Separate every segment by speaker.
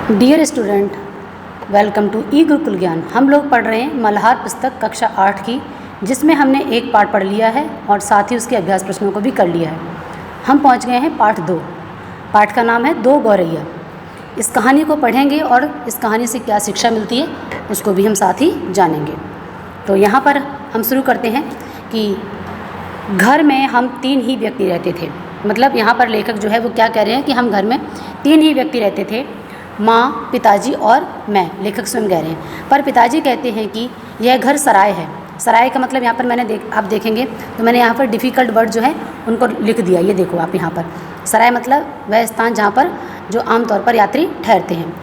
Speaker 1: Dear student, welcome to ई गुरुकुल ज्ञान। हम लोग पढ़ रहे हैं मल्हार पुस्तक कक्षा 8 की, जिसमें हमने एक पाठ पढ़ लिया है और साथ ही उसके अभ्यास प्रश्नों को भी कर लिया है। हम पहुंच गए हैं पाठ 2। पाठ का नाम है दो गौरैया। इस कहानी को पढ़ेंगे और इस कहानी से क्या शिक्षा मिलती है उसको भी हम साथ ही जानेंगे। तो यहाँ पर हम शुरू करते हैं कि घर में हम 3 ही व्यक्ति रहते थे। मतलब यहाँ पर लेखक जो है वो क्या कह रहे हैं कि हम घर में 3 ही व्यक्ति रहते थे, माँ, पिताजी और मैं। लेखक स्वयं कह रहे हैं। पर पिताजी कहते हैं कि यह घर सराय है। सराय का मतलब यहाँ पर आप देखेंगे तो मैंने यहाँ पर डिफ़िकल्ट वर्ड जो है उनको लिख दिया। ये देखो आप यहाँ पर, सराय मतलब वह स्थान जहाँ पर जो आमतौर पर यात्री ठहरते हैं,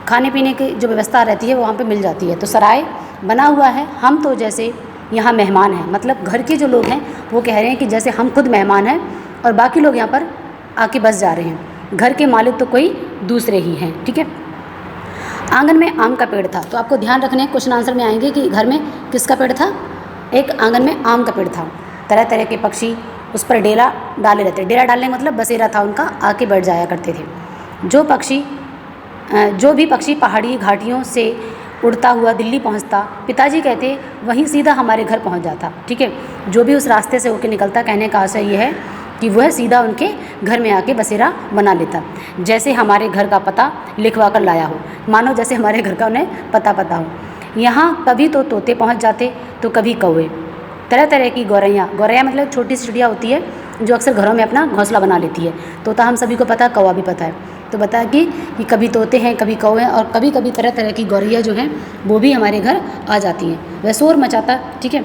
Speaker 1: खाने पीने की जो व्यवस्था रहती है वो वहाँ पर मिल जाती है। तो सराय बना हुआ है। हम तो जैसे यहाँ मेहमान हैं, मतलब घर के जो लोग हैं वो कह रहे हैं कि जैसे हम खुद मेहमान हैं और बाकी लोग यहाँ पर आके बस जा रहे हैं। घर के मालिक तो कोई दूसरे ही हैं। ठीक है। आंगन में आम का पेड़ था। तो आपको ध्यान रखना है, क्वेश्चन आंसर में आएंगे कि घर में किसका पेड़ था। एक आंगन में आम का पेड़ था। तरह तरह के पक्षी उस पर डेरा डाले रहते। डेरा डालने का मतलब बसेरा था उनका, आके बैठ जाया करते थे। जो भी पक्षी पहाड़ी घाटियों से उड़ता हुआ दिल्ली पहुंचता, पिताजी कहते वहीं सीधा हमारे घर पहुंच जाता। ठीक है। जो भी उस रास्ते से होकर निकलता, कहने का आशय ये है कि वह सीधा उनके घर में आके बसेरा बना लेता, जैसे हमारे घर का पता लिखवा कर लाया हो, मानो जैसे हमारे घर का उन्हें पता हो। यहाँ कभी तो तोते पहुँच जाते तो कभी कौवे। तरह तरह की गौरैया मतलब छोटी सी चिड़िया होती है जो अक्सर घरों में अपना घोंसला बना लेती है। तोता हम सभी को पता है, कौवा भी पता है। तो बताया कि कभी तोते हैं, कभी कौवे हैं और कभी कभी तरह तरह की गौरैया जो हैं वो भी हमारे घर आ जाती हैं। वह शोर मचाता, ठीक है,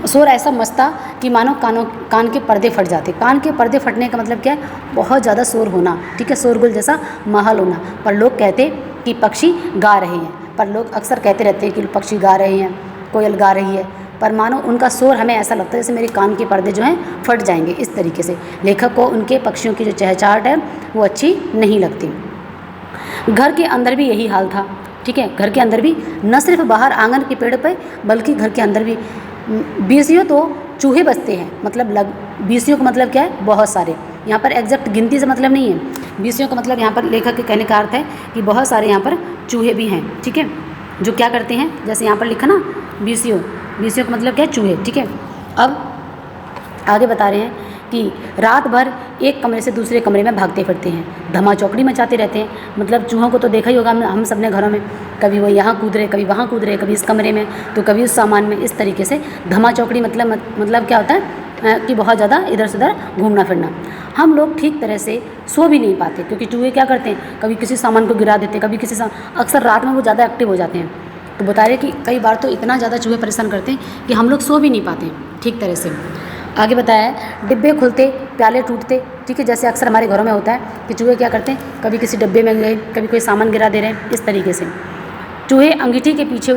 Speaker 1: शोर ऐसा मचता कि मानो कान के पर्दे फट जाते। कान के पर्दे फटने का मतलब क्या है, बहुत ज़्यादा शोर होना। ठीक है, शोरगुल जैसा माहौल होना। पर लोग कहते कि पक्षी गा रहे हैं, पर लोग अक्सर कहते रहते हैं कि पक्षी गा रहे हैं, कोयल गा रही है, पर मानो उनका शोर हमें ऐसा लगता है जैसे मेरे कान के पर्दे जो हैं फट जाएंगे। इस तरीके से लेखक को उनके पक्षियों की जो चहचहाट है वो अच्छी नहीं लगती। घर के अंदर भी यही हाल था। ठीक है, घर के अंदर भी, न सिर्फ बाहर आंगन के पेड़ पर बल्कि घर के अंदर भी बीसियों तो चूहे बसते हैं। मतलब बीसियों का मतलब क्या है, बहुत सारे। यहाँ पर एग्जैक्ट गिनती से मतलब नहीं है। बीसियों का मतलब यहाँ पर लेखक के कहने का अर्थ है कि बहुत सारे यहाँ पर चूहे भी हैं। ठीक है, जो क्या करते हैं, जैसे यहाँ पर लिखा ना बीसियों का मतलब क्या है, चूहे। ठीक है। अब आगे बता रहे हैं कि रात भर एक कमरे से दूसरे कमरे में भागते फिरते हैं, धमा चौकड़ी मचाते रहते हैं। मतलब चूहों को तो देखा ही होगा हम सब ने घरों में, कभी वो यहाँ कूद रहे, कभी वहाँ कूद रहे, कभी इस कमरे में तो कभी उस सामान में। इस तरीके से धमा चौकड़ी मतलब क्या होता है कि बहुत ज़्यादा इधर से उधर घूमना फिरना। हम लोग ठीक तरह से सो भी नहीं पाते, क्योंकि चूहे क्या करते हैं, कभी किसी सामान को गिरा देते, कभी अक्सर रात में वो ज़्यादा एक्टिव हो जाते हैं। तो बता रहे कि कई बार तो इतना ज़्यादा चूहे परेशान करते हैं कि हम लोग सो भी नहीं पाते ठीक तरह से। आगे बताया है, डिब्बे खुलते, प्याले टूटते। ठीक है, जैसे अक्सर हमारे घरों में होता है कि चूहे क्या करते हैं, कभी किसी डिब्बे में गए, कभी कोई सामान गिरा दे रहे हैं। इस तरीके से चूहे अंगीठी के पीछे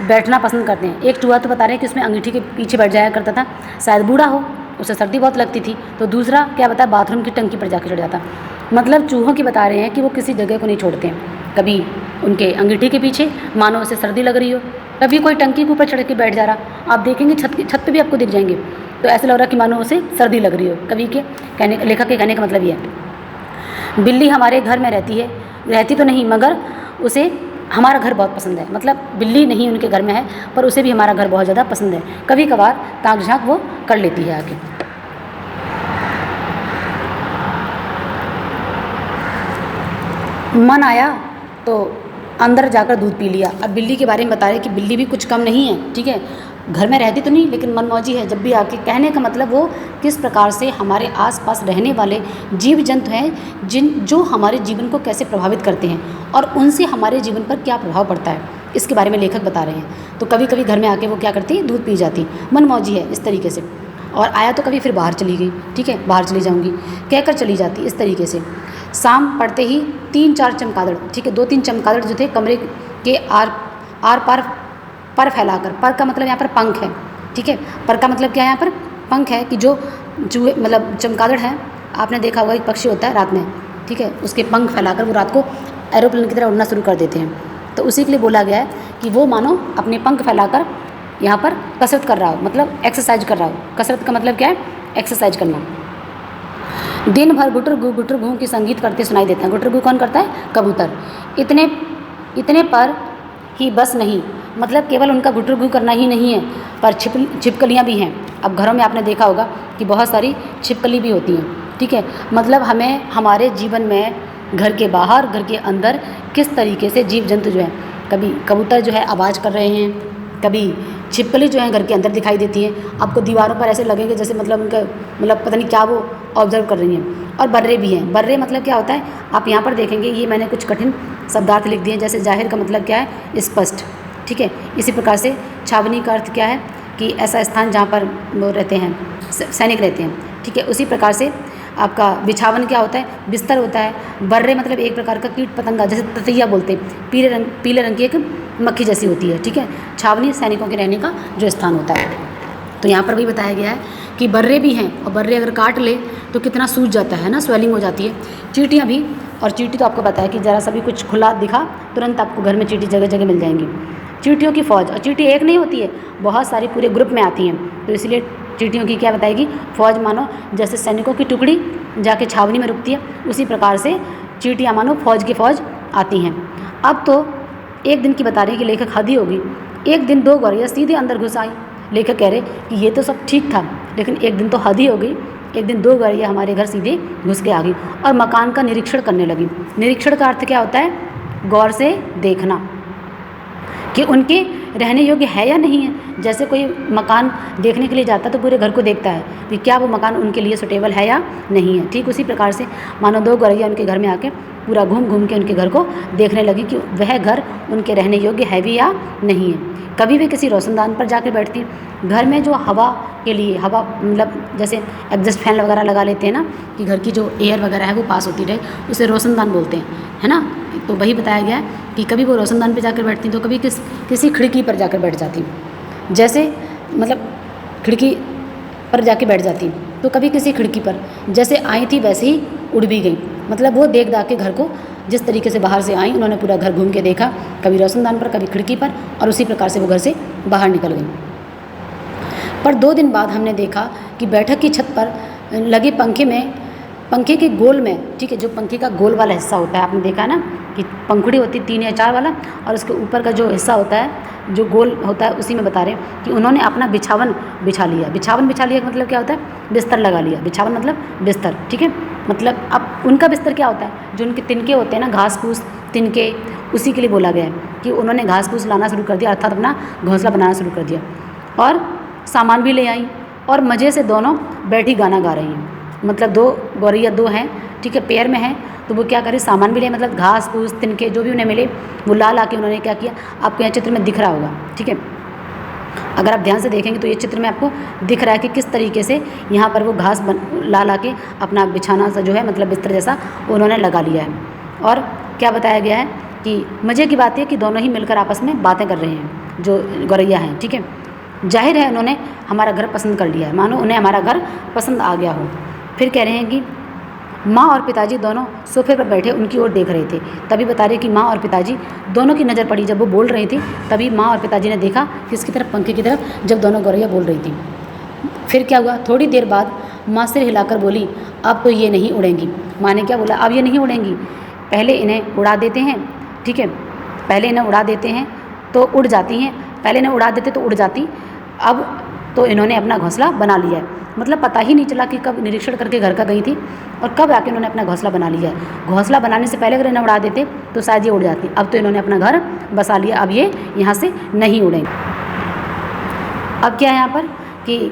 Speaker 1: बैठना पसंद करते हैं। एक चूहा तो बता रहे हैं कि उसमें अंगीठी के पीछे बैठ जाया करता था, शायद बूढ़ा हो, उसे सर्दी बहुत लगती थी। तो दूसरा क्या बताया, बाथरूम की टंकी पर जाकर चढ़ जाता। मतलब चूहों की बता रहे हैं कि वो किसी जगह को नहीं छोड़ते हैं। कभी उनके अंगीठी के पीछे, मानो उसे सर्दी लग रही हो, कभी कोई टंकी के ऊपर चढ़ के बैठ जा रहा। आप देखेंगे छत पे भी आपको दिख जाएंगे, तो ऐसा लग रहा कि मानो उसे सर्दी लग रही हो। कभी लेखक के कहने का मतलब ये है। बिल्ली हमारे घर में रहती तो नहीं, मगर उसे हमारा घर बहुत पसंद है। मतलब बिल्ली नहीं उनके घर में है, पर उसे भी हमारा घर बहुत ज़्यादा पसंद है। कभी कभार ताक झाँक वो कर लेती है आगे। मन आया तो अंदर जाकर दूध पी लिया। अब बिल्ली के बारे में बता रहे कि बिल्ली भी कुछ कम नहीं है। ठीक है, घर में रहती तो नहीं लेकिन मनमौजी है। जब भी आके, कहने का मतलब वो किस प्रकार से हमारे आसपास रहने वाले जीव जंतु हैं जो हमारे जीवन को कैसे प्रभावित करते हैं और उनसे हमारे जीवन पर क्या प्रभाव पड़ता है, इसके बारे में लेखक बता रहे हैं। तो कभी कभी घर में आके वो क्या करती, दूध पी जाती, मनमौजी है इस तरीके से। और आया तो कभी फिर बाहर चली गई। ठीक है, बाहर चली जाऊँगी कहकर चली जाती, इस तरीके से। शाम पड़ते ही 3-4 चमगादड़, ठीक है, 2-3 चमगादड़ जो थे कमरे के आर पार पर फैलाकर, पर का मतलब यहाँ पर पंख है। ठीक है, पर का मतलब क्या है, यहाँ पर पंख है कि जो चूहे मतलब चमगादड़ है, आपने देखा होगा एक पक्षी होता है रात में, ठीक है, उसके पंख फैलाकर वो रात को एरोप्लेन की तरह उड़ना शुरू कर देते हैं। तो उसी के लिए बोला गया है कि वो मानो अपने पंख फैलाकर यहाँ पर कसरत कर रहा हो, मतलब एक्सरसाइज कर रहा हो। कसरत का मतलब क्या है, एक्सरसाइज करना। दिन भर गुटर गूं की संगीत करते सुनाई देते हैं। गुटर गूं कौन करता है? कबूतर। इतने इतने पर ही बस नहीं, मतलब केवल उनका गुटर गूं करना ही नहीं है, पर छिपकलियाँ भी हैं। अब घरों में आपने देखा होगा कि बहुत सारी छिपकली भी होती हैं, ठीक है। मतलब हमें हमारे जीवन में घर के बाहर, घर के अंदर किस तरीके से जीव जंतु जो हैं, कभी कबूतर जो है आवाज़ कर रहे हैं, कभी छिपकली जो है घर के अंदर दिखाई देती है। आपको दीवारों पर ऐसे लगेंगे जैसे मतलब उनका मतलब पता नहीं क्या वो ऑब्जर्व कर रही हैं। और बर्रे भी हैं। बर्रे मतलब क्या होता है, आप यहाँ पर देखेंगे, ये मैंने कुछ कठिन शब्दार्थ लिख दिए, जैसे जाहिर का मतलब क्या है? स्पष्ट, ठीक है। इसी प्रकार से छावनी का अर्थ क्या है कि ऐसा स्थान जहाँ पर वो रहते हैं, सैनिक रहते हैं, ठीक है। उसी प्रकार से आपका बिछावन क्या होता है? बिस्तर होता है। बर्रे मतलब एक प्रकार का कीट पतंगा, जैसे ततैया बोलते हैं, पीले रंग की एक मक्खी जैसी होती है, ठीक है। छावनी सैनिकों के रहने का जो स्थान होता है। तो यहाँ पर भी बताया गया है कि बर्रे भी हैं, और बर्रे अगर काट ले तो कितना सूज जाता है ना, स्वेलिंग हो जाती है। चींटियाँ भी, और चींटी तो आपको पता है कि ज़रा सा भी कुछ खुला दिखा तुरंत आपको घर में चींटी जगह जगह मिल जाएंगी। चींटियों की फ़ौज, और चींटी एक नहीं होती है, बहुत सारी पूरे ग्रुप में आती हैं, तो इसलिए चींटियों की क्या बताएगी? फ़ौज। मानो जैसे सैनिकों की टुकड़ी जाके छावनी में रुकती है, उसी प्रकार से चींटियाँ मानो फ़ौज की फ़ौज आती हैं। अब तो एक दिन की बता रहे हैं कि लेखक हद ही होगी। एक दिन 2 गौरैया सीधे अंदर घुस आई। लेखक कह रहे कि ये तो सब ठीक था, लेकिन एक दिन तो हद ही हो गई। एक दिन 2 गौरैया हमारे घर सीधे घुस के आ गई और मकान का निरीक्षण करने लगी। निरीक्षण का अर्थ क्या होता है? गौर से देखना कि उनके रहने योग्य है या नहीं है। जैसे कोई मकान देखने के लिए जाता है तो पूरे घर को देखता है कि क्या वो मकान उनके लिए सुटेबल है या नहीं है। ठीक उसी प्रकार से मानो 2 गौरैया उनके घर में आके पूरा घूम घूम के उनके घर को देखने लगी कि वह घर उनके रहने योग्य है भी या नहीं है। कभी भी किसी रोशनदान पर जाके बैठती हैं। घर में जो हवा के लिए, हवा मतलब जैसे एग्जस्ट फैन वगैरह लगा लेते हैं ना, कि घर की जो एयर वगैरह है वो पास होती रहे, उसे रोशनदान बोलते हैं, है ना। तो वही बताया गया है कि कभी वो रोशनदान पे जाकर बैठती तो कभी किसी खिड़की पर जाकर बैठ जाती। जैसे मतलब खिड़की पर जाके बैठ जाती, तो कभी किसी खिड़की पर, जैसे आई थी वैसे ही उड़ भी गई। मतलब वो देख दाख के घर को जिस तरीके से बाहर से आई, उन्होंने पूरा घर घूम के देखा, कभी रोशनदान पर कभी खिड़की पर, और उसी प्रकार से वो घर से बाहर निकल गई। पर 2 दिन बाद हमने देखा कि बैठक की छत पर लगे पंखे के गोल में, ठीक है, जो पंखे का गोल वाला हिस्सा होता है, आपने देखा ना कि पंखुड़ी होती है 3 या 4 वाला, और उसके ऊपर का जो हिस्सा होता है जो गोल होता है, उसी में बता रहे हैं कि उन्होंने अपना बिछावन बिछा लिया। बिछावन बिछा लिया का मतलब क्या होता है? बिस्तर लगा लिया। बिछावन मतलब बिस्तर, ठीक है। मतलब अब उनका बिस्तर क्या होता है? जो उनके तिनके होते हैं ना, घास फूस तिनके, उसी के लिए बोला गया है कि उन्होंने घास फूस लाना शुरू कर दिया, अर्थात अपना घोंसला बनाना शुरू कर दिया, और सामान भी ले आई, और मज़े से दोनों बैठी गाना गा रही हैं। मतलब 2 गौरैया 2 हैं, ठीक है, पेयर में हैं, तो वो क्या करें, सामान भी ले, मतलब घास फूस तिनके जो भी उन्हें मिले वो ला ला के उन्होंने क्या किया, आपको यहाँ चित्र में दिख रहा होगा, ठीक है। अगर आप ध्यान से देखेंगे तो ये चित्र में आपको दिख रहा है कि किस तरीके से यहाँ पर वो घास ला ला के अपना बिछाना सा जो है, मतलब बिस्तर जैसा उन्होंने लगा लिया है। और क्या बताया गया है कि मज़े की बात है कि दोनों ही मिलकर आपस में बातें कर रहे हैं, जो गौरैया हैं, ठीक है। जाहिर है उन्होंने हमारा घर पसंद कर लिया है, मानो उन्हें हमारा घर पसंद आ गया हो। फिर कह रहे हैं कि माँ और पिताजी दोनों सोफे पर बैठे उनकी ओर देख रहे थे। तभी बता रहे कि माँ और पिताजी दोनों की नज़र पड़ी, जब वो बोल रही थी तभी माँ और पिताजी ने देखा किसकी तरफ, पंखे की तरफ, जब दोनों गौरैया बोल रही थी। फिर क्या हुआ, थोड़ी देर बाद माँ सिर हिलाकर बोली, अब तो ये नहीं उड़ेंगी। माँ ने क्या बोला, अब ये नहीं उड़ेंगी, पहले इन्हें उड़ा देते हैं, ठीक है, पहले इन्हें उड़ा देते हैं तो उड़ जाती हैं, पहले इन्हें उड़ा देते तो उड़ जाती, अब तो इन्होंने अपना घोंसला बना लिया है। मतलब पता ही नहीं चला कि कब निरीक्षण करके घर का गई थी और कब आके उन्होंने अपना घोंसला बना लिया है। घोंसला बनाने से पहले अगर इन्हें उड़ा देते तो शायद ये उड़ जाती, अब तो इन्होंने अपना घर बसा लिया, अब ये यहाँ से नहीं उड़ेंगे। अब क्या है यहाँ पर कि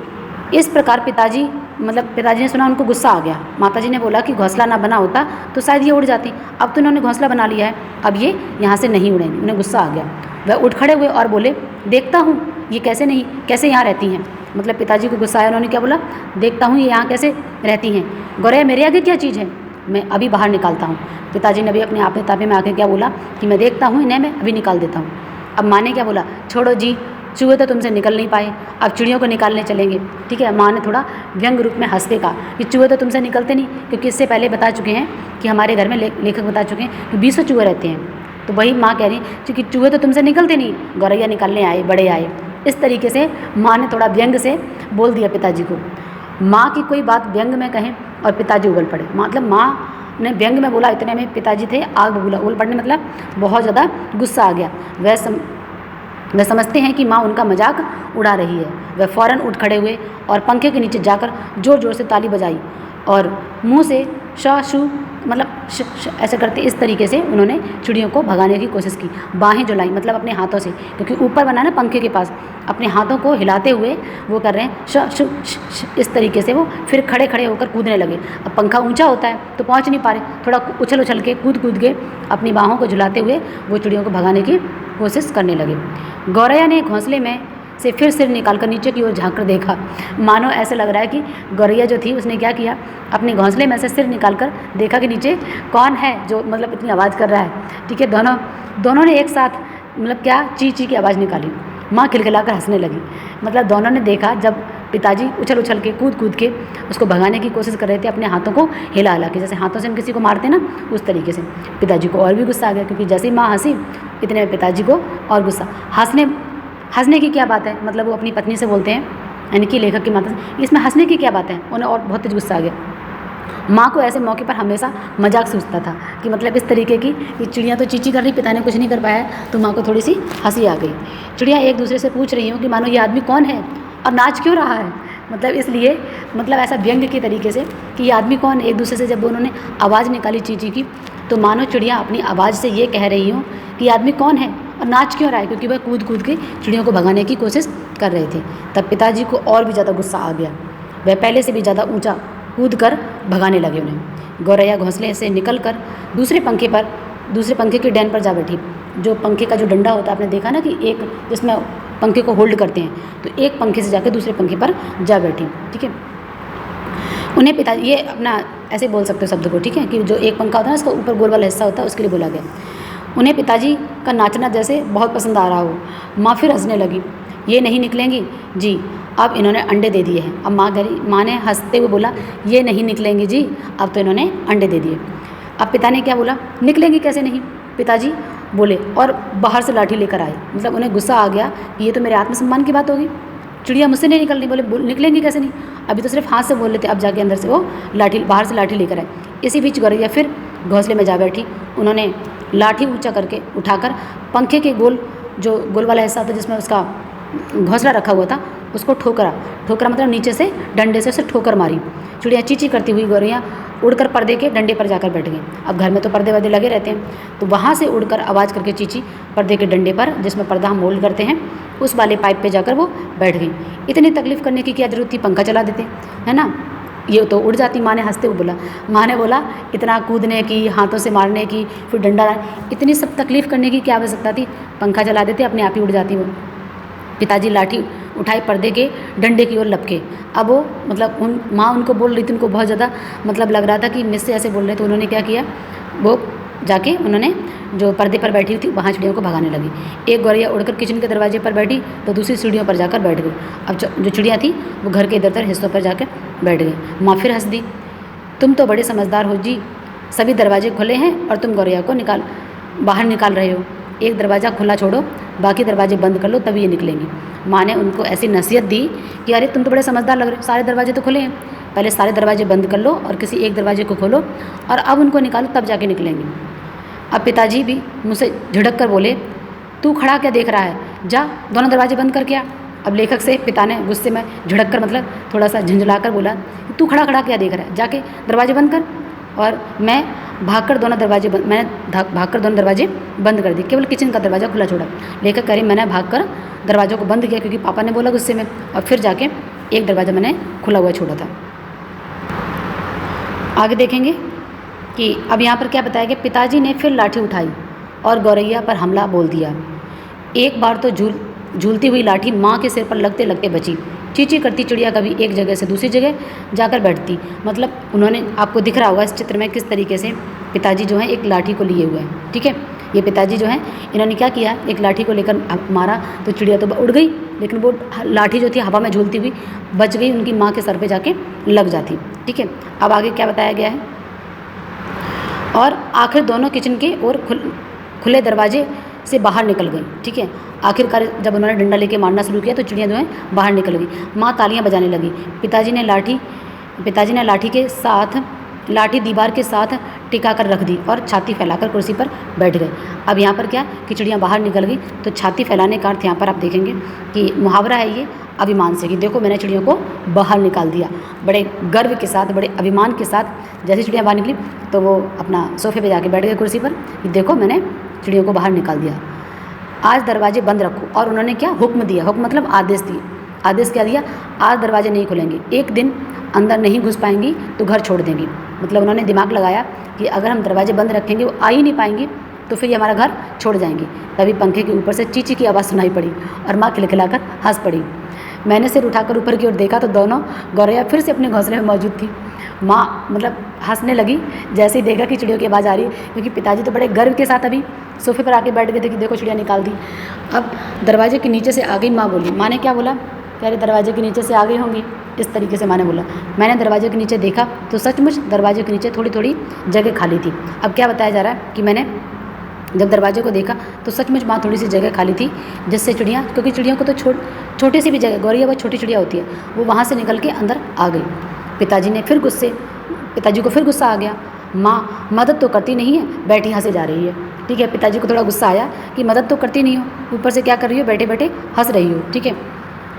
Speaker 1: इस प्रकार पिताजी ने सुना, उनको गुस्सा आ गया। माताजी ने बोला कि घोंसला ना बना होता तो शायद ये उड़ जाती, अब तो इन्होंने घोंसला बना लिया है, अब ये यहाँ से नहीं उड़ेंगे। उन्हें गुस्सा आ गया, वह उठ खड़े हुए और बोले, देखता हूँ ये कैसे यहाँ रहती हैं। मतलब पिताजी को गुस्सा आया, उन्होंने क्या बोला, देखता हूँ ये यहाँ कैसे रहती हैं। गौरैया मेरे आगे क्या चीज़ है, मैं अभी बाहर निकालता हूँ। पिताजी ने अभी अपने आपे तापे में आके क्या बोला कि मैं देखता हूँ इन्हें, मैं अभी निकाल देता हूँ। अब माँ ने क्या बोला, छोड़ो जी, चूहे तो तुमसे निकल नहीं पाए, अब चिड़ियों को निकालने चलेंगे, ठीक है। माँ ने थोड़ा व्यंग रूप में हंस के कहा कि चूहे तो तुमसे निकलते नहीं, क्योंकि इससे पहले बता चुके हैं कि हमारे घर में लेखक बता चुके हैं कि 20 चूहे रहते हैं। तो वही माँ कह रही क्योंकि चूहे तो तुमसे निकलते नहीं, गौरैया निकालने आए, बड़े आए। इस तरीके से माँ ने थोड़ा व्यंग से बोल दिया पिताजी को। माँ की कोई बात व्यंग में कहें और पिताजी उबल पड़े। मतलब माँ ने व्यंग में बोला, इतने में पिताजी थे आग बबूला। उबल पड़ने मतलब बहुत ज़्यादा गुस्सा आ गया। वह समझते हैं कि माँ उनका मजाक उड़ा रही है। वह फ़ौरन उठ खड़े हुए और पंखे के नीचे जाकर ज़ोर ज़ोर से ताली बजाई और मुंह से श शू मतलब ऐसे करते इस तरीके से उन्होंने चिड़ियों को भगाने की कोशिश की। बाहें जलाई मतलब अपने हाथों से, क्योंकि ऊपर बना ना पंखे के पास, अपने हाथों को हिलाते हुए वो कर रहे हैं श शू इस तरीके से। वो फिर खड़े खड़े होकर कूदने लगे। अब पंखा ऊंचा होता है तो पहुंच नहीं पा रहे, थोड़ा उछल उछल के कूद के अपनी बाहों को झुलाते हुए वो चिड़ियों को भगाने की कोशिश करने लगे। गौरैया ने घोंसले में से फिर सिर निकालकर नीचे की ओर झाँक कर देखा। मानो ऐसे लग रहा है कि गौरैया जो थी उसने क्या किया, अपने घोंसले में से सिर निकालकर देखा कि नीचे कौन है जो मतलब इतनी आवाज़ कर रहा है। ठीक है, दोनों ने एक साथ मतलब क्या ची ची की आवाज़ निकाली। माँ खिलखिलाकर हंसने लगी। मतलब दोनों ने देखा जब पिताजी उछल उछल के कूद के उसको भगाने की कोशिश कर रहे थे, अपने हाथों को हिला हिला के, जैसे हाथों से हम किसी को मारते ना उस तरीके से। पिताजी को और भी गुस्सा आ गया, क्योंकि जैसे ही माँ हंसी इतने में पिताजी को और गुस्सा। हंसने की क्या बात है, मतलब वो अपनी पत्नी से बोलते हैं, यानी कि लेखक की माता से, इसमें हंसने की क्या बात है। उन्हें और बहुत तेज गुस्सा आ गया। माँ को ऐसे मौके पर हमेशा मजाक सूझता था कि मतलब इस तरीके की कि चिड़िया तो चींची कर रही, पिता ने कुछ नहीं कर पाया, तो माँ को थोड़ी सी हंसी आ गई। चिड़िया एक दूसरे से पूछ रही हूँ कि मानो ये आदमी कौन है और नाच क्यों रहा है। मतलब इसलिए मतलब ऐसा व्यंग के तरीके से कि ये आदमी कौन है। एक दूसरे से जब उन्होंने आवाज़ निकाली चींची की, तो मानो चिड़िया अपनी आवाज़ से ये कह रही हूँ कि ये आदमी कौन है और नाच क्यों रहा है, क्योंकि वह कूद के चिड़ियों को भगाने की कोशिश कर रहे थे। तब पिताजी को और भी ज़्यादा गुस्सा आ गया। वह पहले से भी ज़्यादा ऊंचा कूद कर भगाने लगे उन्हें। गौरैया घोंसले से निकल कर दूसरे पंखे के डैन पर जा बैठी। जो पंखे का जो डंडा होता है, आपने देखा ना कि एक जिसमें पंखे को होल्ड करते हैं, तो एक पंखे से जाकर दूसरे पंखे पर जा बैठी। ठीक है, उन्हें पिताजी, ये अपना ऐसे बोल सकते हो शब्द को, ठीक है, कि जो एक पंखा होता है ना उसका ऊपर गोल वाला हिस्सा होता है, उसके लिए बोला गया। उन्हें पिताजी का नाचना जैसे बहुत पसंद आ रहा हो। माँ फिर हंसने लगी। ये नहीं निकलेंगी जी, अब इन्होंने अंडे दे दिए हैं। अब माँ ने हंसते हुए बोला, ये नहीं निकलेंगी जी, अब तो इन्होंने अंडे दे दिए। अब पिता ने क्या बोला, निकलेंगी कैसे नहीं, पिताजी बोले और बाहर से लाठी लेकर आए। मतलब उन्हें गुस्सा आ गया कि ये तो मेरे आत्मसम्मान की बात होगी, चिड़िया मुझसे नहीं निकल रही। बोले निकलेंगी कैसे नहीं, अभी तो सिर्फ हाथ से बोल लेते, अब जाके अंदर से वो बाहर से लाठी लेकर आए। इसी बीच गौरैया फिर घोंसले में जा बैठी। उन्होंने लाठी ऊंचा करके उठाकर पंखे के गोल वाला हिस्सा था जिसमें उसका घोंसला रखा हुआ था, उसको ठोकरा मतलब नीचे से डंडे से उसे ठोकर मारी। चिड़िया चींची करती हुई गौरैया उड़कर पर्दे के डंडे पर जाकर बैठ गई। अब घर में तो पर्दे वर्दे लगे रहते हैं, तो वहाँ से उड़कर आवाज़ करके चींची पर्दे के डंडे पर, जिसमें पर्दा हम मोल्ड करते हैं, उस वाले पाइप पे जाकर वो बैठ गई। इतनी तकलीफ़ करने की क्या ज़रूरत थी, पंखा चला देते, है ना, ये तो उड़ जाती। माँ ने हंसते हुए बोला, माँ ने बोला इतना कूदने की, हाथों से मारने की, फिर डंडा, इतनी सब तकलीफ़ करने की क्या आवश्यकता थी, पंखा चला देते, अपने आप ही उड़ जाती वो। पिताजी लाठी उठाए पर्दे के डंडे की ओर लपके। अब वो मतलब माँ उनको बोल रही थी, उनको बहुत ज़्यादा मतलब लग रहा था कि मुझसे ऐसे बोल रहे, तो उन्होंने क्या किया, वो जाके उन्होंने जो पर्दे पर बैठी हुई थी वहाँ चिड़ियों को भगाने लगी। एक गौरैया उड़कर किचन के दरवाजे पर बैठी, तो दूसरी सीढ़ियों पर जाकर बैठ गई। अब जो चिड़िया थी वो घर के इधर हिस्सों पर जाकर बैठ गई। माँ फिर हंस दी, तुम तो बड़े समझदार हो जी, सभी दरवाजे खुले हैं और तुम गौरैया को बाहर निकाल रहे हो। एक दरवाज़ा खुला छोड़ो, बाकी दरवाजे बंद कर लो, तभी ये निकलेंगी। माँ ने उनको ऐसी नसीहत दी कि अरे तुम तो बड़े समझदार लग रहे हो, सारे दरवाजे तो खुले हैं, पहले सारे दरवाजे बंद कर लो और किसी एक दरवाजे को खोलो और अब उनको निकालो, तब जाके निकलेंगी। अब पिताजी भी मुझसे झिड़क कर बोले, तू खड़ा क्या देख रहा है, जा दोनों दरवाजे बंद करके आ। अब लेखक से पिता ने गुस्से में झिड़क कर मतलब थोड़ा सा झंझला कर बोला, तू खड़ा क्या देख रहा है, जाके दरवाजे बंद कर। और मैं भागकर दोनों दरवाजे बंद कर दिए, केवल किचन का दरवाज़ा खुला छोड़ा। लेखक कह रही, मैंने भागकर दरवाज़ों को बंद किया क्योंकि पापा ने बोला गुस्से में, और फिर जाके एक दरवाज़ा मैंने खुला हुआ छोड़ा था। आगे देखेंगे कि अब यहाँ पर क्या बताया गया, पिताजी ने फिर लाठी उठाई और गौरैया पर हमला बोल दिया। एक बार तो झूलती हुई लाठी माँ के सिर पर लगते लगते बची। चींची करती चिड़िया कभी एक जगह से दूसरी जगह जाकर बैठती। मतलब उन्होंने, आपको दिख रहा होगा इस चित्र में किस तरीके से पिताजी जो है एक लाठी को लिए हुए हैं। ठीक है, ये पिताजी जो हैं इन्होंने क्या किया, एक लाठी को लेकर मारा तो चिड़िया तो उड़ गई, लेकिन वो लाठी जो थी हवा में झूलती हुई बच गई, उनकी माँ के सर पे जाके लग जाती। ठीक है, अब आगे क्या बताया गया है, और आखिर दोनों किचन के और खुले दरवाजे से बाहर निकल गई। ठीक है, आखिरकार जब उन्होंने डंडा लेके मारना शुरू किया तो चिड़ियाँ जो हैं बाहर निकल गई। माँ तालियां बजाने लगी। पिताजी ने लाठी दीवार के साथ टिका कर रख दी और छाती फैलाकर कुर्सी पर बैठ गए। अब यहाँ पर क्या कि चिड़ियाँ बाहर निकल गई तो छाती फैलाने का अर्थ यहाँ पर आप देखेंगे कि मुहावरा है ये अभिमान से, कि देखो मैंने चिड़ियों को बाहर निकाल दिया। बड़े गर्व के साथ, बड़े अभिमान के साथ जैसे चिड़ियाँ बाहर निकली तो वो अपना सोफे पे जाके बैठ गए कुर्सी पर, कि देखो मैंने चिड़ियों को बाहर निकाल दिया। आज दरवाजे बंद रखो। और उन्होंने क्या हुक्म दिया, हुक्म मतलब आदेश दिए। आदेश क्या दिया, आज दरवाजे नहीं खुलेंगे, एक दिन अंदर नहीं घुस पाएंगी तो घर छोड़ देंगी। मतलब उन्होंने दिमाग लगाया कि अगर हम दरवाजे बंद रखेंगे वो आ ही नहीं पाएंगी तो फिर ये हमारा घर छोड़ जाएंगी। तभी पंखे के ऊपर से चींची की आवाज़ सुनाई पड़ी और माँ खिलखिलाकर हंस पड़ी। मैंने सिर उठाकर ऊपर की ओर देखा तो दोनों गौरैया फिर से अपने घोंसले में मौजूद थी। माँ मतलब हंसने लगी जैसे ही देखा कि चिड़ियों की आवाज़ आ रही है, क्योंकि पिताजी तो बड़े गर्व के साथ अभी सोफे पर आके बैठ गए थे कि देखो चिड़िया निकाल दी। अब दरवाजे के नीचे से आ गई माँ बोली। माँ ने क्या बोला, कह रहे दरवाजे के नीचे से आ गई होंगी, इस तरीके से माँ ने बोला। मैंने दरवाजे के नीचे देखा तो सचमुच दरवाजे के नीचे थोड़ी थोड़ी जगह खाली थी। अब क्या बताया जा रहा है कि मैंने जब दरवाजे को देखा तो सचमुच वहाँ थोड़ी सी जगह खाली थी, जिससे चिड़ियाँ, क्योंकि चिड़ियों को तो छोटी सी भी जगह, गौरैया बहुत छोटी चिड़िया होती है, वो वहाँ से निकल के अंदर आ गई। पिताजी को फिर गुस्सा आ गया। माँ मदद तो करती नहीं है, बैठी हंसे जा रही है। ठीक है, पिताजी को थोड़ा गुस्सा आया कि मदद तो करती नहीं हो, ऊपर से क्या कर रही हो, बैठे बैठे हंस रही हो। ठीक है,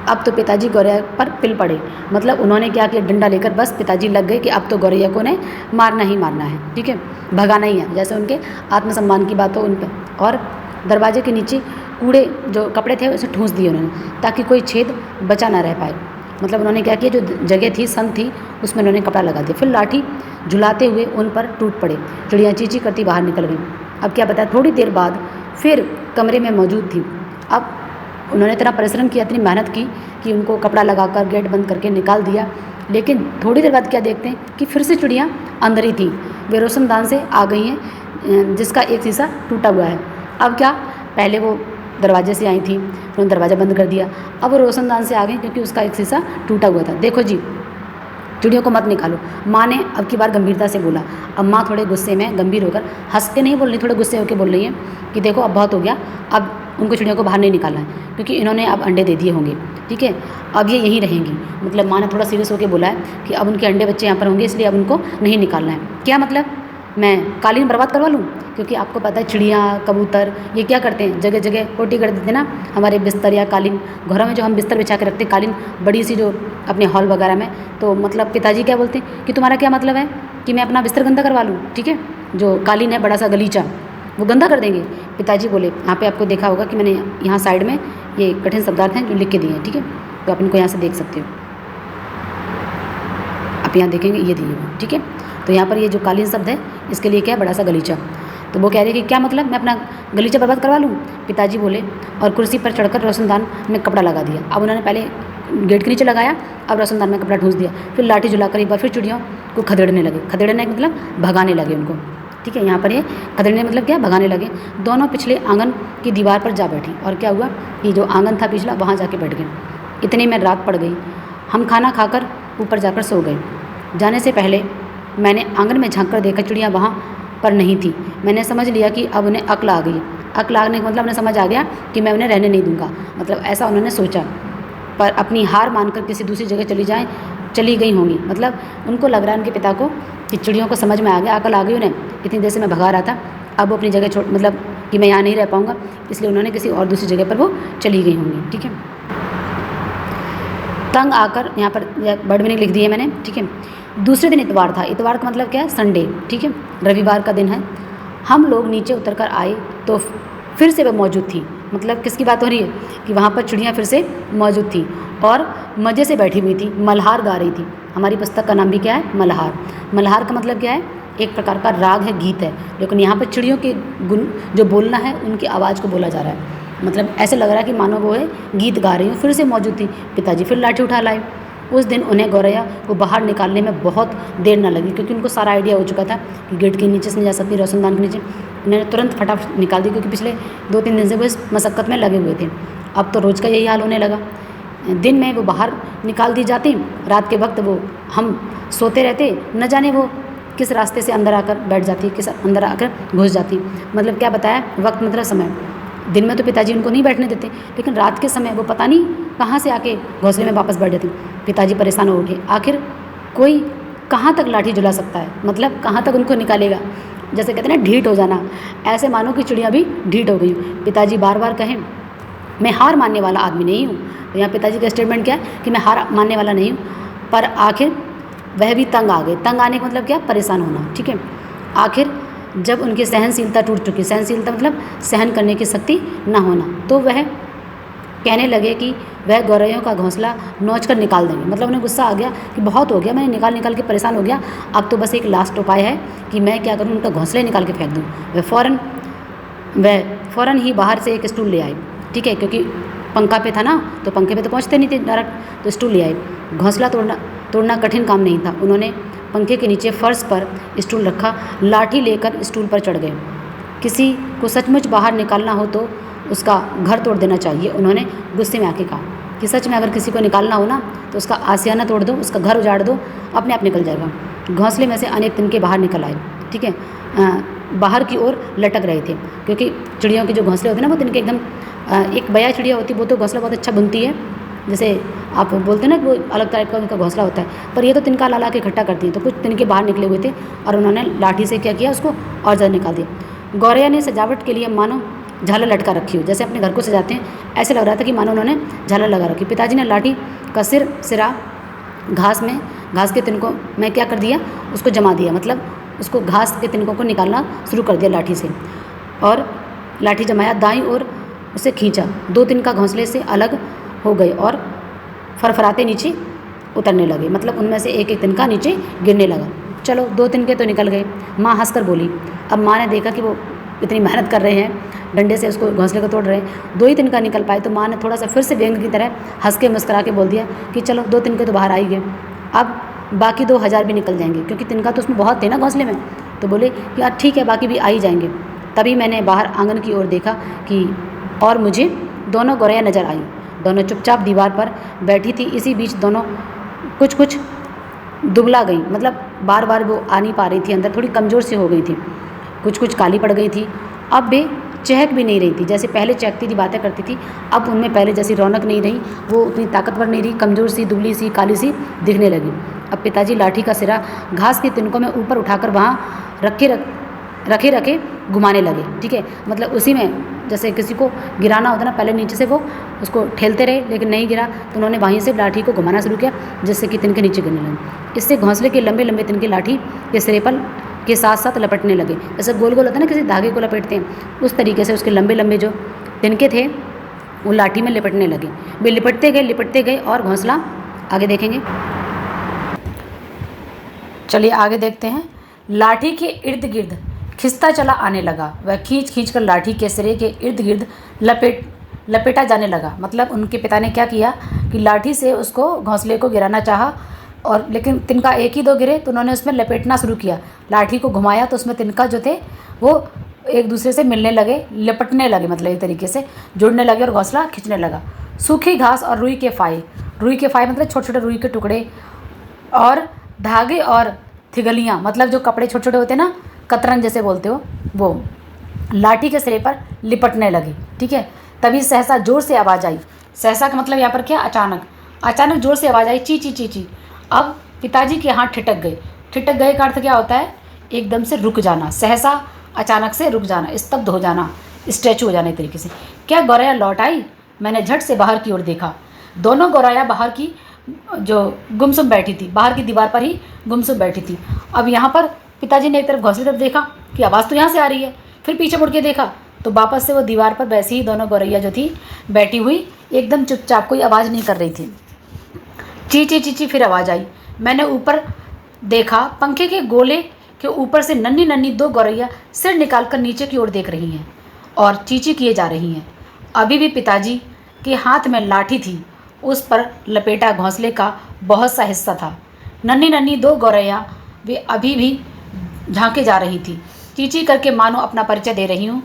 Speaker 1: अब तो पिताजी गौरैया पर पिल पड़े। मतलब उन्होंने क्या किया, डंडा लेकर बस पिताजी लग गए कि अब तो गौरैया को ने मारना ही मारना है। ठीक है, भगाना ही है, जैसे उनके आत्मसम्मान की बात हो उन पर। और दरवाजे के नीचे कूड़े जो कपड़े थे उसे ठूंस दिए उन्होंने, ताकि कोई छेद बचा ना रह पाए। मतलब उन्होंने क्या किया, जो जगह थी सन थी उसमें उन्होंने कपड़ा लगा दिया। फिर लाठी झुलाते हुए उन पर टूट पड़े। चिड़ियाँ चींची करती बाहर निकल गई। अब क्या पता, थोड़ी देर बाद फिर कमरे में मौजूद थी। अब उन्होंने इतना परिश्रम किया, इतनी मेहनत की कि उनको कपड़ा लगाकर गेट बंद करके निकाल दिया। लेकिन थोड़ी देर बाद क्या देखते हैं कि फिर से चिड़ियाँ अंदर ही थी। वे रोशनदान से आ गई हैं जिसका एक शीशा टूटा हुआ है। अब क्या, पहले वो दरवाजे से आई थी, उन्होंने दरवाज़ा बंद कर दिया। अब वो रोशनदान से आ गई क्योंकि उसका एक शीशा टूटा हुआ था। देखो जी, चिड़ियों को मत निकालो, माँ ने अब की बार गंभीरता से बोला। अब माँ थोड़े गुस्से में गंभीर होकर, हंस के नहीं बोल रही, थोड़े गुस्से होकर बोल रही हैं कि देखो अब बहुत हो गया, अब उनको चिड़ियों को बाहर नहीं निकालना है, क्योंकि इन्होंने अब अंडे दे दिए होंगे। ठीक है, अब ये यहीं रहेंगी। मतलब माँ ने थोड़ा सीरियस होकर बोला है कि अब उनके अंडे बच्चे यहाँ पर होंगे, इसलिए अब उनको नहीं निकालना है। क्या मतलब, मैं कालीन बर्बाद करवा लूँ? क्योंकि आपको पता है चिड़ियाँ, कबूतर ये क्या करते हैं, जगह जगह पोटी कर देते हैं ना हमारे बिस्तर या कालीन। घरों में जो हम बिस्तर बिछा के रखते हैं कालीन, बड़ी सी जो अपने हॉल वगैरह में, तो मतलब पिताजी क्या बोलते हैं कि तुम्हारा क्या मतलब है कि मैं अपना बिस्तर गंदा करवा लूँ? ठीक है, जो कालीन है बड़ा सा गलीचा, वो गंदा कर देंगे। पिताजी बोले, यहाँ पे आपको देखा होगा कि मैंने यहाँ साइड में ये कठिन शब्दार्थ हैं जो लिख के दिए हैं। ठीक है, तो आप इनको यहाँ से देख सकते हो, आप यहाँ देखेंगे ये दिए हुए। ठीक है, तो यहाँ पर ये जो कालीन शब्द है इसके लिए क्या है, बड़ा सा गलीचा। तो वो कह रहे कि क्या मतलब, मैं अपना गलीचा बर्बाद करवा लूँ? पिताजी बोले और कुर्सी पर चढ़कर रोशनदान में कपड़ा लगा दिया। अब उन्होंने पहले गेट के नीचे लगाया, अब रोशनदान में कपड़ा ठूंस दिया। फिर लाठी झुलाकर एक बार फिर चिड़ियों को खदेड़ने लगे। खदेड़ने मतलब भगाने लगे उनको। ठीक है, यहाँ पर ये खदेड़ने मतलब क्या, भगाने लगे। दोनों पिछले आंगन की दीवार पर जा बैठी और क्या हुआ कि जो आंगन था पिछला, वहाँ जाके बैठ गए। इतने में रात पड़ गई। हम खाना खाकर ऊपर जाकर सो गए। जाने से पहले मैंने आंगन में झांक कर देखा, चिड़ियाँ वहाँ पर नहीं थी। मैंने समझ लिया कि अब उन्हें अक्ल आ गई। अक्ल आने का मतलब उन्हें समझ आ गया कि मैं उन्हें रहने नहीं दूंगा, मतलब ऐसा उन्होंने सोचा। पर अपनी हार मानकर किसी दूसरी जगह चली गई होंगी। मतलब उनको लग रहा है, उनके पिता को, कि चिड़ियों को समझ में आ गया, अकल आ गई उन्हें, इतनी देर से मैं भगा रहा था, अब वो अपनी जगह छोड़, मतलब कि मैं यहाँ नहीं रह पाऊँगा, इसलिए उन्होंने किसी और दूसरी जगह पर वो चली गई होंगी। ठीक है, तंग आकर यहाँ पर बर्ड मीनिंग लिख दी है मैंने। ठीक है, दूसरे दिन इतवार था। इतवार का मतलब क्या है, संडे। ठीक है, रविवार का दिन है। हम लोग नीचे उतर कर आए तो फिर से वह मौजूद थी। मतलब किसकी बात हो रही है कि वहाँ पर चिड़ियाँ फिर से मौजूद थी और मज़े से बैठी हुई थी, मल्हार गा रही थी। हमारी पुस्तक का नाम भी क्या है, मल्हार। मल्हार का मतलब क्या है, एक प्रकार का राग है, गीत है, लेकिन यहाँ पर चिड़ियों के गुण जो बोलना है उनकी आवाज़ को बोला जा रहा है। मतलब ऐसे लग रहा है कि मानो वो है गीत गा रही हूँ। फिर से मौजूद थी। पिताजी फिर लाठी उठा लाए। उस दिन उन्हें गौरैया को बाहर निकालने में बहुत देर न लगी, क्योंकि उनको सारा आइडिया हो चुका था कि गेट के नीचे से नहीं जा सकती, रोशनदान के नीचे। उन्होंने तुरंत फटाफट निकाल दी, क्योंकि पिछले 2-3 दिन से वो इस मशक्क़त में लगे हुए थे। अब तो रोज़ का यही हाल होने लगा। दिन में वो बाहर निकाल दी जाती, रात के वक्त वो हम सोते रहते, न जाने वो किस रास्ते से अंदर आकर बैठ जाती, किस अंदर आकर घुस जाती। मतलब क्या बताया, वक्त मतलब समय। दिन में तो पिताजी उनको नहीं बैठने देते, लेकिन रात के समय वो पता नहीं कहाँ से आके घोंसले में वापस बैठ जाते। पिताजी परेशान हो उठे, आखिर कोई कहाँ तक लाठी झुला सकता है, मतलब कहाँ तक उनको निकालेगा। जैसे कहते हैं ना ढीठ हो जाना, ऐसे मानो कि चिड़िया भी ढीठ हो गई। पिताजी बार बार कहें मैं हार मानने वाला आदमी नहीं हूँ। तो यहाँ पिताजी का स्टेटमेंट क्या है कि मैं हार मानने वाला नहीं हूँ, पर आखिर वह भी तंग आ गए। तंग आने का मतलब क्या, परेशान होना, ठीक है। आखिर जब उनकी सहनशीलता टूट चुकी, सहनशीलता मतलब सहन करने की शक्ति ना होना, तो वह कहने लगे कि वह गौरैयों का घोंसला नोच कर निकाल देंगे। मतलब उन्हें गुस्सा आ गया कि बहुत हो गया, मैंने निकाल निकाल के परेशान हो गया, अब तो बस एक लास्ट उपाय है कि मैं क्या करूँ, उनका घोंसले निकाल के फेंक दूँ। वह फ़ौरन ही बाहर से एक स्टूल ले आए, ठीक है, क्योंकि पंखा पे था ना, तो पंखे पे तो पहुँचते नहीं थे डायरेक्ट, तो स्टूल ले आए। घोंसला तोड़ना कठिन काम नहीं था। उन्होंने पंखे के नीचे फर्श पर स्टूल रखा, लाठी लेकर स्टूल पर चढ़ गए। किसी को सचमुच बाहर निकालना हो तो उसका घर तोड़ देना चाहिए। उन्होंने गुस्से में आके कहा कि सच में अगर किसी को निकालना हो ना तो उसका आशियाना तोड़ दो, उसका घर उजाड़ दो, अपने आप निकल जाएगा। घोंसले में से अनेक तिनके बाहर निकल आए, ठीक है, बाहर की ओर लटक रहे थे, क्योंकि चिड़ियों के जो घोंसले होते हैं ना वो तिनके एकदम, एक बया चिड़िया होती है वो तो घोंसला बहुत अच्छा बुनती है, जैसे आप बोलते हैं ना वो अलग टाइप का उनका घोंसला होता है, पर ये तो तिनका ला के इकट्ठा करती हैं। तो कुछ तिनके बाहर निकले हुए थे और उन्होंने लाठी से क्या किया, उसको और ज़्यादा निकाल दिया। गौरैया ने सजावट के लिए मानो झालर लटका रखी हो, जैसे अपने घर को सजाते हैं, ऐसे लग रहा था कि मानो उन्होंने झालर लगा रखी। पिताजी ने लाठी का सिरा घास के तिनकों में क्या कर दिया, उसको जमा दिया, मतलब उसको घास के तिनकों को निकालना शुरू कर दिया लाठी से, और लाठी जमाया, दाईं ओर उसे खींचा। 2 तिनका घोंसले से अलग हो गए और फरफराते नीचे उतरने लगे, मतलब उनमें से एक एक तिनका नीचे गिरने लगा। चलो 2 तिनके तो निकल गए। माँ हंसकर बोली। अब माँ ने देखा कि वो इतनी मेहनत कर रहे हैं, डंडे से उसको घोंसले को तोड़ रहे हैं, 2 ही तिनका निकल पाए, तो माँ ने थोड़ा सा फिर से व्यंग की तरह हंस के मुस्करा के बोल दिया कि चलो 2 तिनके तो बाहर आ ही गए, अब बाकी 2000 भी निकल जाएंगे, क्योंकि तिनका तो उसमें बहुत थे ना घोंसले में। तो बोले कि यार ठीक है, बाकी भी आ ही जाएंगे। तभी मैंने बाहर आंगन की ओर देखा कि और मुझे दोनों गौरैया नज़र आई। दोनों चुपचाप दीवार पर बैठी थी। इसी बीच दोनों कुछ दुबला गई, मतलब बार बार वो आ नहीं पा रही थी, अंदर थोड़ी कमज़ोर सी हो गई थी, कुछ काली पड़ गई थी। अब वे चहक भी नहीं रही थी, जैसे पहले चहकती थी, बातें करती थी, अब उनमें पहले जैसी रौनक नहीं रही, वो उतनी ताकतवर नहीं रही, कमज़ोर सी, दुबली सी, काली सी दिखने लगी। अब पिताजी लाठी का सिरा घास के तिनकों में ऊपर उठाकर वहाँ रखे घुमाने लगे, ठीक है, मतलब उसी में जैसे किसी को गिराना होता ना, पहले नीचे से वो उसको ठेलते रहे, लेकिन नहीं गिरा तो उन्होंने वहीं से लाठी को घुमाना शुरू किया, जिससे कि तिनके नीचे गिरने लगे। इससे घोंसले के लंबे लंबे तिनके लाठी के सिरे पर के साथ साथ लपटने लगे, जैसे गोल गोल होता है ना, किसी धागे को लपेटते हैं, उस तरीके से उसके लंबे लंबे जो तिनके थे वो लाठी में लिपटने लगे। वे लिपटते गए और घोंसला आगे देखेंगे। चलिए आगे देखते हैं। लाठी के इर्द गिर्द खिसता चला आने लगा। वह खींच कर लाठी के सिरे के इर्द गिर्द लपेटा जाने लगा। मतलब उनके पिता ने क्या किया कि लाठी से उसको घोंसले को गिराना चाहा, और लेकिन तिनका 1 ही 2 गिरे तो उन्होंने उसमें लपेटना शुरू किया। लाठी को घुमाया तो उसमें तिनका जो थे वो एक दूसरे से मिलने लगे, लिपटने लगे, मतलब एक तरीके से जुड़ने लगे और घोंसला खींचने लगा। सूखी घास और रुई के फाई मतलब छोटे छोटे रुई के टुकड़े, और धागे और थिगलियाँ, मतलब जो कपड़े छोटे छोटे होते हैं ना, कतरन जैसे बोलते हो, वो लाठी के सिरे पर लिपटने लगे, ठीक है। तभी सहसा जोर से आवाज़ आई। सहसा का मतलब यहाँ पर क्या, अचानक जोर से आवाज़ आई, ची ची ची ची। अब पिताजी के हाथ ठिठक गए का अर्थ क्या होता है, एकदम से रुक जाना। सहसा अचानक से रुक जाना, स्तब्ध हो जाना, स्टैचू हो जाना एक तरीके से। क्या गौरैया लौट आई? मैंने झट से बाहर की ओर देखा। दोनों गौरैया बाहर की जो गुमसुम बैठी थी, बाहर की दीवार पर ही गुमसुम बैठी थी। अब यहाँ पर पिताजी ने एक तरफ घोंसले तरफ देखा कि आवाज़ तो यहाँ से आ रही है, फिर पीछे मुड़ के देखा तो वापस से वो दीवार पर वैसे ही दोनों गौरैया जो थी बैठी हुई, एकदम चुपचाप, कोई आवाज़ नहीं कर रही थी। ची ची ची ची फिर आवाज़ आई। मैंने ऊपर देखा, पंखे के गोले के ऊपर से नन्ही नन्ही 2 गौरैया सिर निकालकर नीचे की ओर देख रही हैं और चींची किए जा रही हैं। अभी भी पिताजी के हाथ में लाठी थी, उस पर लपेटा घोंसले का बहुत सा हिस्सा था। नन्ही नन्ही 2 गौरैया वे अभी भी झांके जा रही थी, चींची करके मानो अपना परिचय दे रही हूँ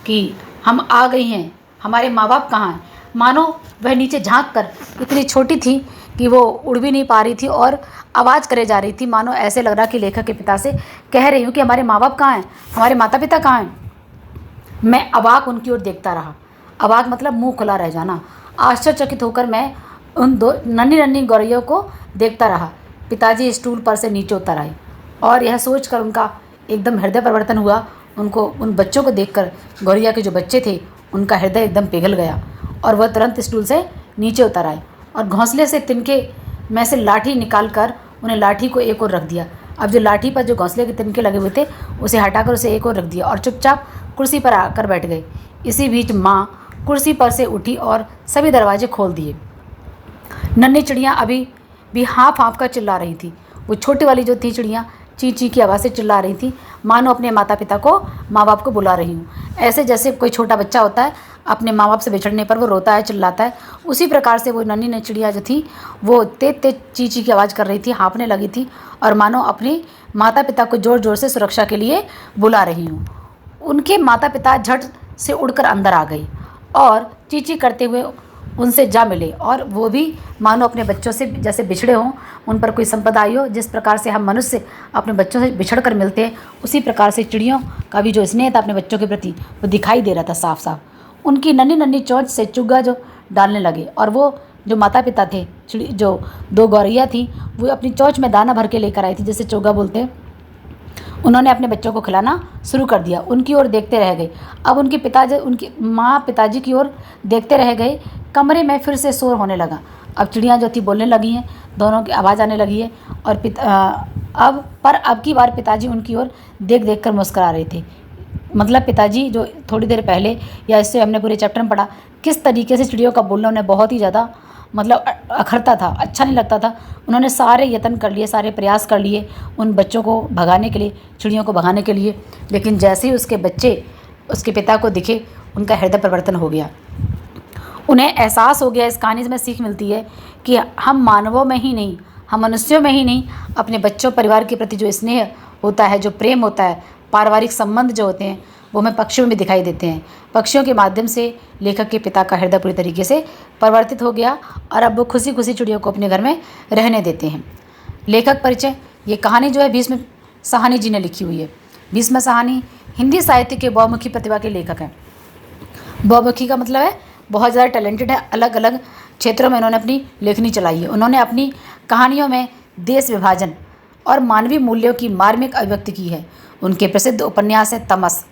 Speaker 1: कि हम आ गई हैं, हमारे माँ बाप कहाँ हैं। मानो वह नीचे झांक कर इतनी छोटी थी कि वो उड़ भी नहीं पा रही थी और आवाज़ करे जा रही थी, मानो ऐसे लग रहा कि लेखक के पिता से कह रही हूँ कि हमारे माँ बाप कहाँ हैं, हमारे माता पिता कहाँ हैं। मैं अवाक उनकी ओर देखता रहा। अवाक मतलब मुंह खुला रह जाना। आश्चर्यचकित होकर मैं उन दो नन्ही नन्ही गौरैयों को देखता रहा। पिताजी स्टूल पर से नीचे उतर आए और यह सोचकर उनका एकदम हृदय परिवर्तन हुआ। उनको उन बच्चों को देखकर गौरैया के जो बच्चे थे उनका हृदय एकदम पिघल गया और वह तुरंत स्टूल से नीचे उतर आए और घोंसले से तिनके में से लाठी निकाल कर उन्हें लाठी को एक ओर रख दिया। अब जो लाठी पर जो घोंसले के तिनके लगे हुए थे उसे हटाकर उसे एक ओर रख दिया और चुपचाप कुर्सी पर आकर बैठ गए। इसी बीच माँ कुर्सी पर से उठी और सभी दरवाजे खोल दिए। नन्ही चिड़ियाँ अभी भी हाँफ हाँफ कर चिल्ला रही थी। वो छोटी वाली जो थी चिड़ियाँ ची ची की आवाज़ से चिल्ला रही थी, मानो अपने माता पिता को, माँ बाप को बुला रही हूँ। ऐसे जैसे कोई छोटा बच्चा होता है, अपने माँ बाप से बिछड़ने पर वो रोता है, चिल्लाता है, उसी प्रकार से वो नन्ही नन्ही चिड़िया जो थी वो तेज तेज ची ची की आवाज़ कर रही थी, हाँफने लगी थी और मानो अपने माता पिता को ज़ोर ज़ोर से सुरक्षा के लिए बुला रही हूँ। उनके माता पिता झट से उड़कर अंदर आ गई और ची ची करते हुए उनसे जा मिले और वो भी मानो अपने बच्चों से जैसे बिछड़े हों, उन पर कोई संपदा आई हो। जिस प्रकार से हम मनुष्य अपने बच्चों से बिछड़ कर मिलते हैं, उसी प्रकार से चिड़ियों का भी जो स्नेह था अपने बच्चों के प्रति वो दिखाई दे रहा था साफ साफ। उनकी नन्ही नन्ही चोंच से चुग्गा जो डालने लगे और वो जो माता पिता थे, जो दो गौरैया थी, वो अपनी चोंच में दाना भर के लेकर आई थी, जैसे चोगा बोलते हैं। उन्होंने अपने बच्चों को खिलाना शुरू कर दिया। उनकी ओर देखते रह गए। अब उनकी माँ पिताजी की ओर देखते रह गए। कमरे में फिर से शोर होने लगा। अब चिड़ियाँ जो थी बोलने लगी हैं, दोनों की आवाज़ आने लगी है और अब की बार पिताजी उनकी ओर देख देख कर मुस्करा रहे थे। मतलब पिताजी जो थोड़ी देर पहले या इससे हमने पूरे चैप्टर में पढ़ा किस तरीके से चिड़ियों का बोलना उन्हें बहुत ही ज़्यादा मतलब अखरता था, अच्छा नहीं लगता था। उन्होंने सारे यत्न कर लिए, सारे प्रयास कर लिए उन बच्चों को भगाने के लिए, चिड़ियों को भगाने के लिए, लेकिन जैसे ही उसके बच्चे उसके पिता को दिखे उनका हृदय परिवर्तन हो गया। उन्हें एहसास हो गया, इस कहानी से में सीख मिलती है कि हम मानवों में ही नहीं, हम मनुष्यों में ही नहीं, अपने बच्चों परिवार के प्रति जो स्नेह होता है, जो प्रेम होता है, पारिवारिक संबंध जो होते हैं वो हमें पक्षियों में दिखाई देते हैं। पक्षियों के माध्यम से लेखक के पिता का हृदय पूरी तरीके से परिवर्तित हो गया और अब वो खुशी खुशी चिड़ियों को अपने घर में रहने देते हैं। लेखक परिचय, ये कहानी जो है भीष्म साहनी जी ने लिखी हुई है। भीष्म साहनी हिंदी साहित्य के बहुमुखी प्रतिभा के लेखक हैं। बहुमुखी का मतलब है बहुत ज़्यादा टैलेंटेड है, अलग अलग क्षेत्रों में उन्होंने अपनी लेखनी चलाई है। उन्होंने अपनी कहानियों में देश विभाजन और मानवीय मूल्यों की मार्मिक अभिव्यक्ति की है। उनके प्रसिद्ध उपन्यास है तमस,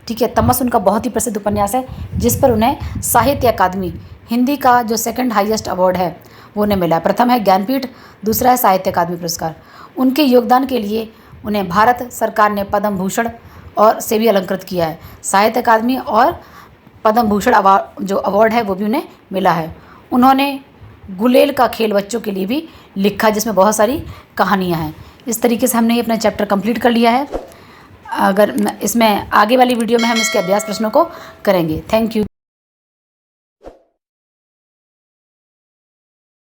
Speaker 1: ठीक है, तमस उनका बहुत ही प्रसिद्ध उपन्यास है जिस पर उन्हें साहित्य अकादमी हिंदी का जो सेकंड हाईएस्ट अवार्ड है वो उन्हें मिला है। प्रथम है ज्ञानपीठ, दूसरा है साहित्य अकादमी पुरस्कार। उनके योगदान के लिए उन्हें भारत सरकार ने पद्म भूषण और से भी अलंकृत किया है। साहित्य अकादमी और पद्म भूषण जो अवार्ड है वो भी उन्हें मिला है। उन्होंने गुलेल का खेल बच्चों के लिए भी लिखा जिसमें बहुत सारी कहानियाँ हैं। इस तरीके से हमने ये अपना चैप्टर कंप्लीट कर लिया है। अगर इसमें आगे वाली वीडियो में हम इसके अभ्यास प्रश्नों को करेंगे। Thank you.